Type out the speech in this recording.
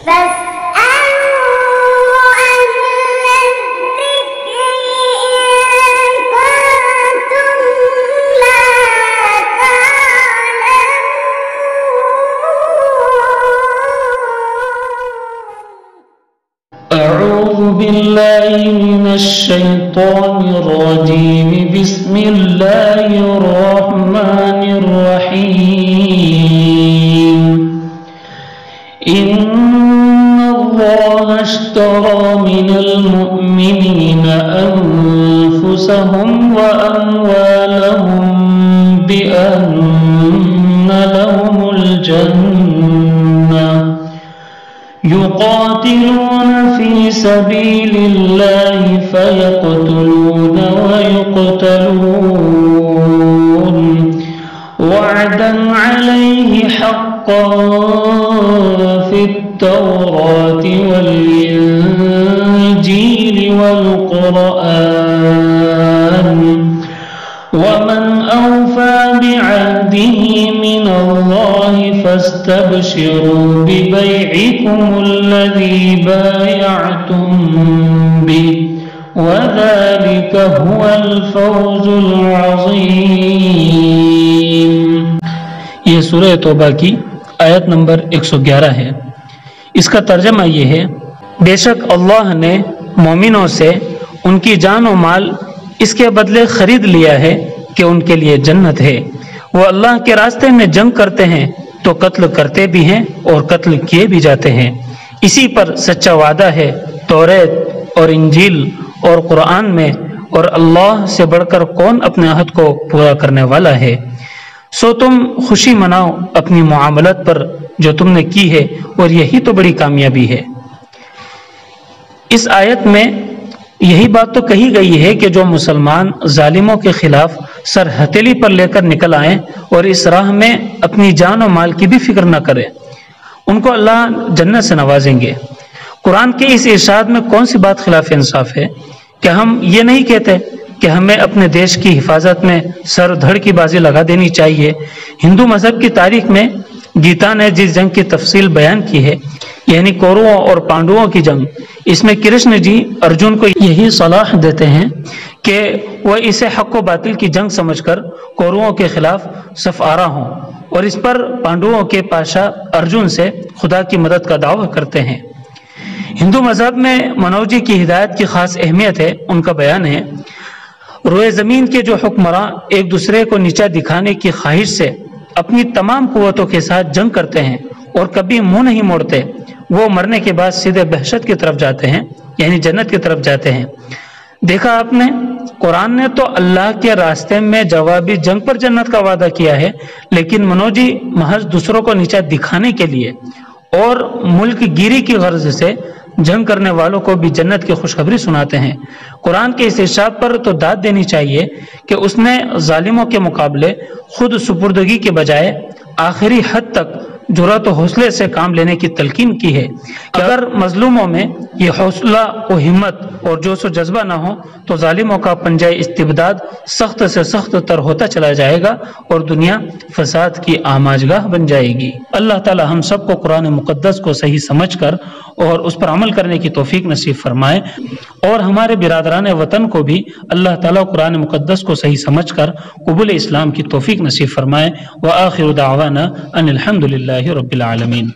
أعوذ بالله من الشيطان الرجيم بسم الله الرحمن الرحيم إن الله اشترى من المؤمنين أنفسهم وأموالهم بأن لهم الجنة يقاتلون في سبيل الله فيقتلون ويقتلون وعدا عليه حقا في التوراة والإنجيل والقرآن ومن أوفى بعهده من الله فاستبشروا ببيعكم الذي بايعتم به وذلك هو الفوز العظيم۔ یہ سورہ توبہ کی آیت نمبر 111 ہے۔ اس کا ترجمہ یہ ہے، بے شک اللہ نے مومنوں سے ان کی جان و مال اس کے بدلے خرید لیا ہے کہ ان کے لیے جنت ہے۔ وہ اللہ کے راستے میں جنگ کرتے ہیں تو قتل کرتے بھی ہیں اور قتل کیے بھی جاتے ہیں۔ اسی پر سچا وعدہ ہے توریت اور انجیل اور قرآن میں، اور اللہ سے بڑھ کر کون اپنے عہد کو پورا کرنے والا ہے۔ سو تم خوشی مناؤ اپنی معاملت پر جو تم نے کی ہے، اور یہی تو بڑی کامیابی ہے۔ اس آیت میں یہی بات تو کہی گئی ہے کہ جو مسلمان ظالموں کے خلاف سر ہتھیلی پر لے کر نکل آئیں اور اس راہ میں اپنی جان و مال کی بھی فکر نہ کریں، ان کو اللہ جنت سے نوازیں گے۔ قرآن کے اس ارشاد میں کون سی بات خلاف انصاف ہے کہ ہم یہ نہیں کہتے کہ ہمیں اپنے دیش کی حفاظت میں سر دھڑ کی بازی لگا دینی چاہیے۔ ہندو مذہب کی تاریخ میں گیتا نے جس جنگ کی تفصیل بیان کی ہے، یعنی کورووں اور پانڈووں کی جنگ، اس میں کرشن جی ارجن کو یہی صلاح دیتے ہیں کہ وہ اسے حق و باطل کی جنگ سمجھ کر کورووں کے خلاف صف آرا ہوں، اور اس پر پانڈووں کے پاشا ارجن سے خدا کی مدد کا دعویٰ کرتے ہیں۔ ہندو مذہب میں منوجی کی ہدایت کی خاص اہمیت ہے۔ ان کا بیان ہے، روئے زمین کے جو حکمراں ایک دوسرے کو نیچا دکھانے کی خواہش سے اپنی تمام قوتوں کے ساتھ جنگ کرتے ہیں اور کبھی منہ نہیں موڑتے، وہ مرنے کے بعد سیدھے بہشت کی طرف جاتے ہیں، یعنی جنت کی طرف جاتے ہیں۔ دیکھا آپ نے، قرآن نے تو اللہ کے راستے میں جوابی جنگ پر جنت کا وعدہ کیا ہے، لیکن منوجی محض دوسروں کو نیچا دکھانے کے لیے اور ملک گیری کی غرض سے جنگ کرنے والوں کو بھی جنت کی خوشخبری سناتے ہیں۔ قرآن کے اس ارشاد پر تو داد دینی چاہیے کہ اس نے ظالموں کے مقابلے خود سپردگی کے بجائے آخری حد تک جرأت و حوصلے سے کام لینے کی تلقین کی ہے۔ اگر مظلوموں میں یہ حوصلہ و ہمت اور جوش و جذبہ نہ ہو تو ظالموں کا پنجہ استبداد سخت سے سخت تر ہوتا چلا جائے گا اور دنیا فساد کی آماجگاہ بن جائے گی۔ اللہ تعالی ہم سب کو قرآن مقدس کو صحیح سمجھ کر اور اس پر عمل کرنے کی توفیق نصیب فرمائے، اور ہمارے برادران وطن کو بھی اللہ تعالی قرآن مقدس کو صحیح سمجھ کر قبول اسلام کی توفیق نصیب فرمائے۔ وآخر دعوانا ان الحمد للہ رب العالمین۔